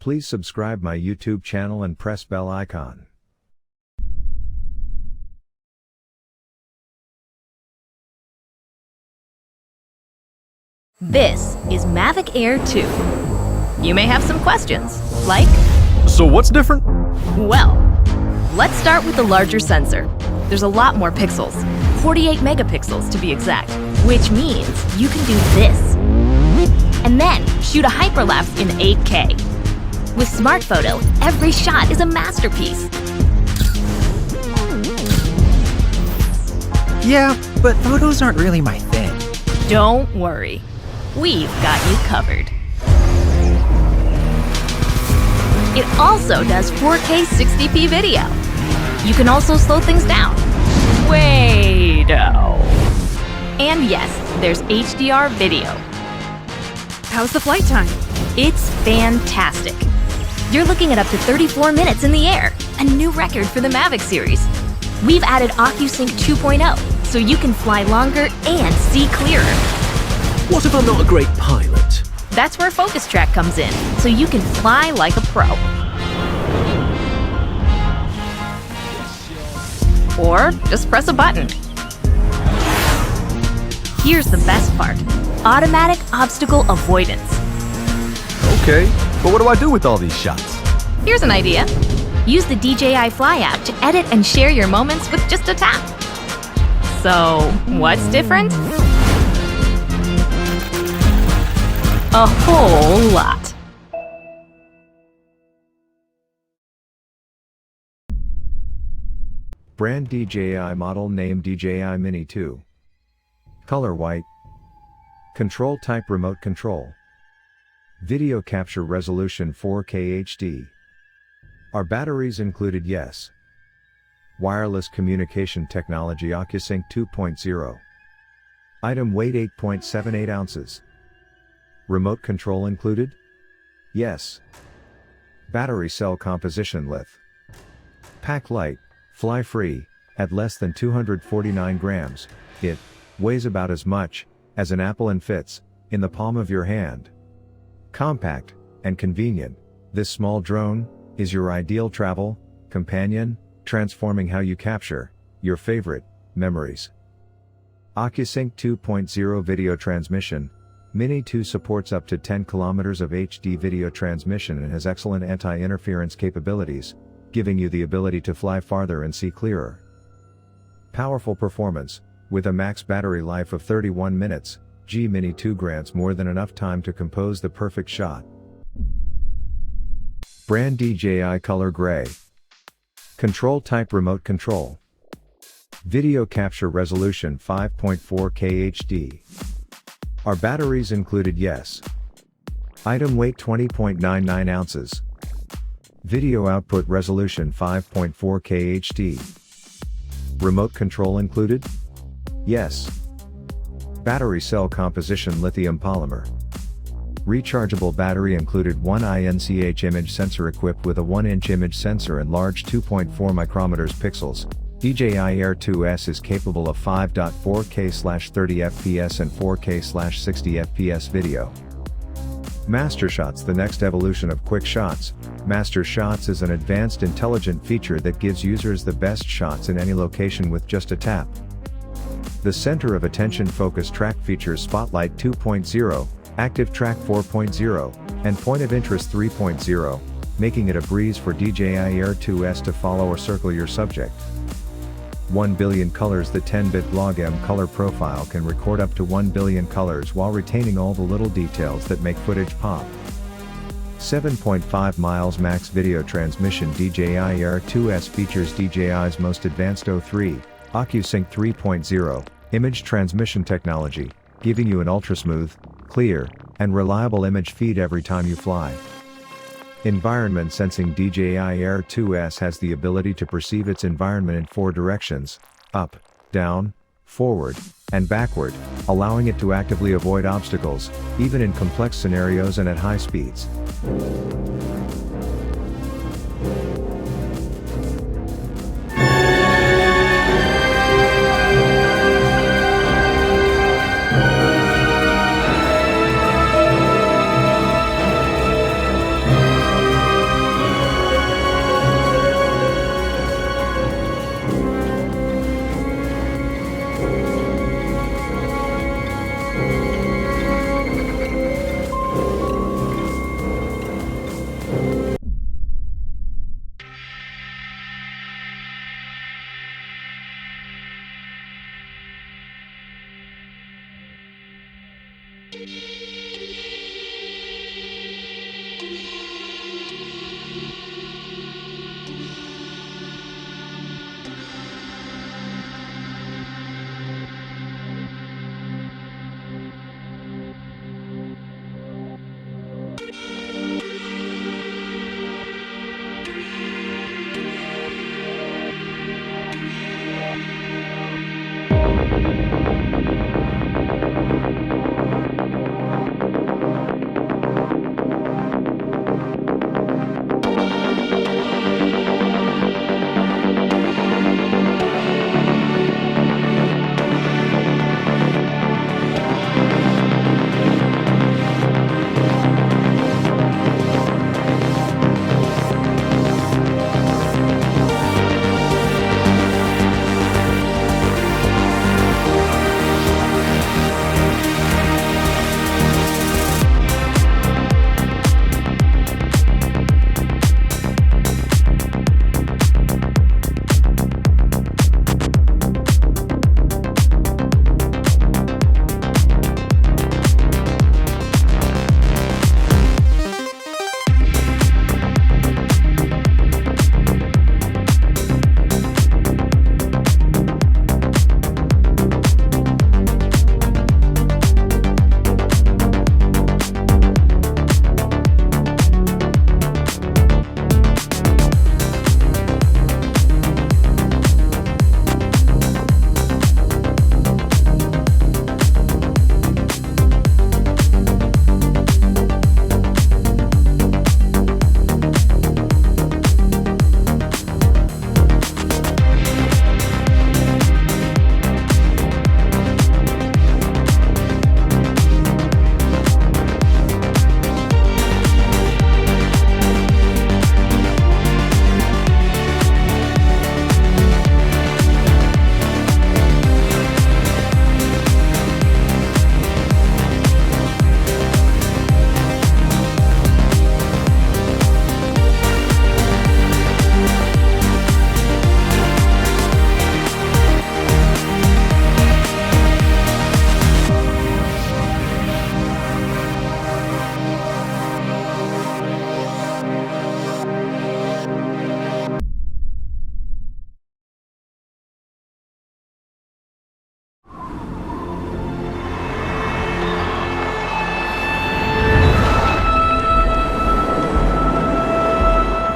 Please subscribe my YouTube channel and press bell icon. This is Mavic Air 2. You may have some questions, like, So what's different? well, let's start with the larger sensor. There's a lot more pixels, 48 megapixels to be exact, which means you can do this. And then shoot a hyperlapse in 8K. With Smart Photo, every shot is a masterpiece. Yeah, but photos aren't really my thing. Don't worry, we've got you covered. It also does 4K 60p video. You can also slow things down. Way-do. And yes, there's HDR video. How's the flight time? It's fantastic. You're looking at up to 34 minutes in the air, a new record for the Mavic series. We've added OcuSync 2.0, so you can fly longer and see clearer. What if I'm not a great pilot? That's where Focus Track comes in, so you can fly like a pro. Or just press a button. Here's the best part: automatic obstacle avoidance. Okay, but what do I do with all these shots? Here's an idea. Use the DJI Fly app to edit and share your moments with just a tap. So, what's different? A whole lot. Brand DJI model name DJI Mini 2. Color white. Control type remote control. Video capture resolution 4K HD. Are batteries included? Yes. Wireless communication technology OcuSync 2.0. Item weight 8.78 ounces. Remote control included? Yes. Battery cell composition Lith. Pack light, fly free, at less than 249 grams. It weighs about as much as an apple and fits in the palm of your hand. Compact and convenient, this small drone is your ideal travel companion, transforming how you capture your favorite memories. OcuSync 2.0 video transmission. Mini 2 supports up to 10 kilometers of HD video transmission and has excellent anti-interference capabilities, giving you the ability to fly farther and see clearer. Powerful performance, with a max battery life of 31 minutes, Mini 2 grants more than enough time to compose the perfect shot. Brand DJI Color Gray. Control type remote control. Video capture resolution 5.4K HD. Are batteries included? Yes. Item weight 20.99 ounces. Video output resolution 5.4K HD. Remote control included? Yes. Battery cell composition lithium polymer. Rechargeable battery included 1 inch image sensor equipped with a 1-inch image sensor and large 2.4 micrometers pixels. DJI Air 2S is capable of 5.4K/30 fps and 4K/60 fps video. Master Shots, the next evolution of quick shots. Master Shots is an advanced intelligent feature that gives users the best shots in any location with just a tap. The center of attention focus track features Spotlight 2.0, Active Track 4.0, and Point of Interest 3.0, making it a breeze for DJI Air 2S to follow or circle your subject. 1 billion colors. The 10-bit Log-M color profile can record up to 1 billion colors while retaining all the little details that make footage pop. 7.5 miles max video transmission. DJI Air 2S features DJI's most advanced O3, OcuSync 3.0, image transmission technology, giving you an ultra-smooth, clear, and reliable image feed every time you fly. Environment sensing. DJI Air 2S has the ability to perceive its environment in 4 directions: up, down, forward, and backward, allowing it to actively avoid obstacles, even in complex scenarios and at high speeds.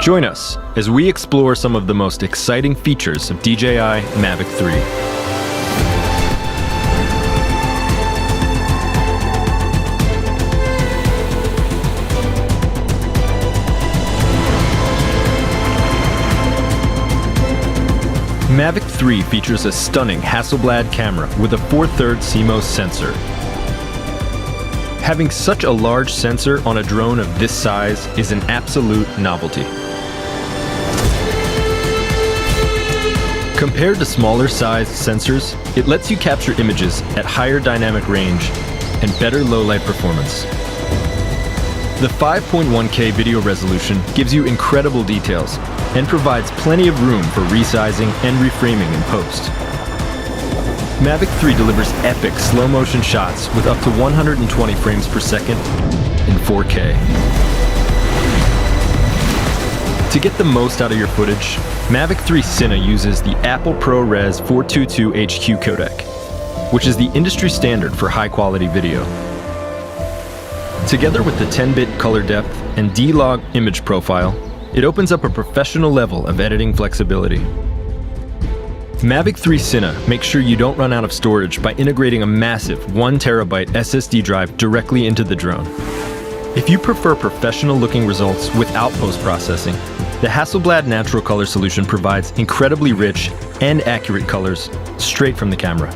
Join us as we explore some of the most exciting features of DJI Mavic 3. Mavic 3 features a stunning Hasselblad camera with a 4/3 CMOS sensor. Having such a large sensor on a drone of this size is an absolute novelty. Compared to smaller sized sensors, it lets you capture images at higher dynamic range and better low-light performance. The 5.1K video resolution gives you incredible details and provides plenty of room for resizing and reframing in post. Mavic 3 delivers epic slow-motion shots with up to 120 frames per second in 4K. To get the most out of your footage, Mavic 3 Cine uses the Apple ProRes 422 HQ codec, which is the industry standard for high-quality video. Together with the 10-bit color depth and D-Log image profile, it opens up a professional level of editing flexibility. Mavic 3 Cine makes sure you don't run out of storage by integrating a massive 1TB SSD drive directly into the drone. If you prefer professional-looking results without post-processing, the Hasselblad Natural Color solution provides incredibly rich and accurate colors straight from the camera.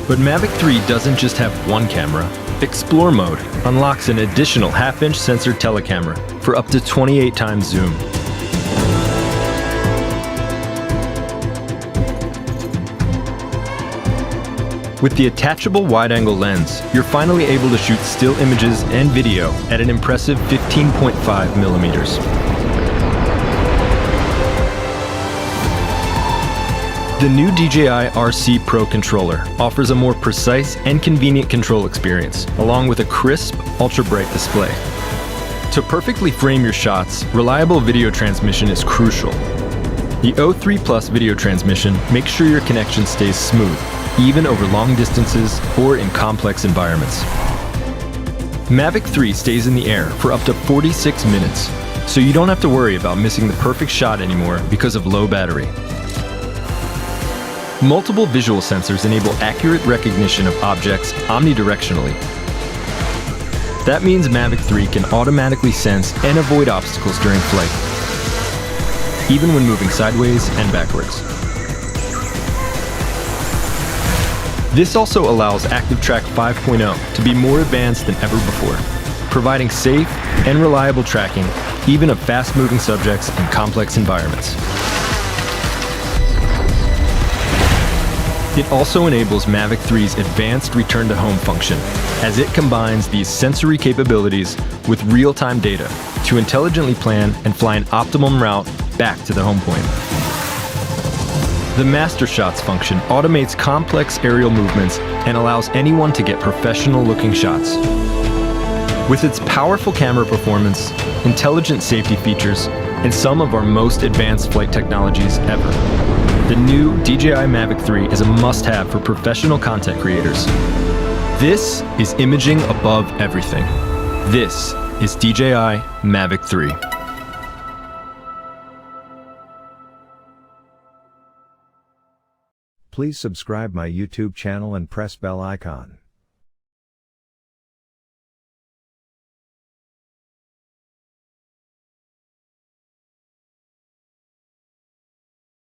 But Mavic 3 doesn't just have one camera. Explore mode unlocks an additional half-inch sensor telecamera for up to 28 times zoom. With the attachable wide-angle lens, you're finally able to shoot still images and video at an impressive 15.5 millimeters. The new DJI RC Pro controller offers a more precise and convenient control experience, along with a crisp, ultra-bright display. To perfectly frame your shots, reliable video transmission is crucial. The O3 Plus video transmission makes sure your connection stays smooth, even over long distances or in complex environments. Mavic 3 stays in the air for up to 46 minutes, so you don't have to worry about missing the perfect shot anymore because of low battery. Multiple visual sensors enable accurate recognition of objects omnidirectionally. That means Mavic 3 can automatically sense and avoid obstacles during flight, even when moving sideways and backwards. This also allows ActiveTrack 5.0 to be more advanced than ever before, providing safe and reliable tracking even of fast-moving subjects in complex environments. It also enables Mavic 3's advanced return-to-home function, as it combines these sensory capabilities with real-time data to intelligently plan and fly an optimum route back to the home point. The Master Shots function automates complex aerial movements and allows anyone to get professional-looking shots. With its powerful camera performance, intelligent safety features, and some of our most advanced flight technologies ever, the new DJI Mavic 3 is a must-have for professional content creators. This is imaging above everything. This is DJI Mavic 3. Please subscribe my YouTube channel and press bell icon.